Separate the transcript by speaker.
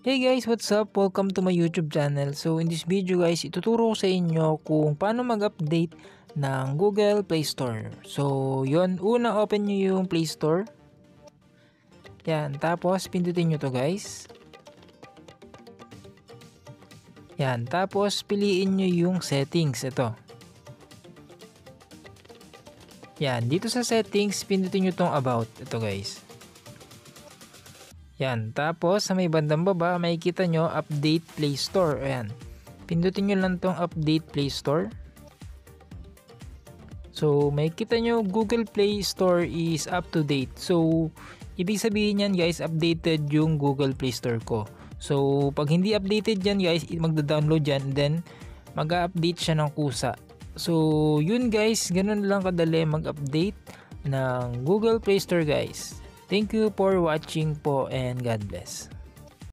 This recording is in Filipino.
Speaker 1: Hey guys, what's up? Welcome to my YouTube channel. So in this video guys, ituturo ko sa inyo kung paano mag-update ng Google Play Store. So yon, una open nyo yung Play Store. Yan, tapos pindutin nyo to guys. Yan, tapos piliin nyo yung settings, ito. Yan, dito sa settings, pindutin nyo tong about, ito guys. Yan, tapos sa may bandang baba, makikita nyo update Play Store. Ayan, pindutin nyo lang tong update Play Store. So makikita nyo Google Play Store is up to date. So ibig sabihin yan guys, updated yung Google Play Store ko. So pag hindi updated yan guys, magda-download yan, then mag-update siya ng kusa. So yun guys, ganun lang kadali mag-update ng Google Play Store guys. Thank you for watching po and God bless.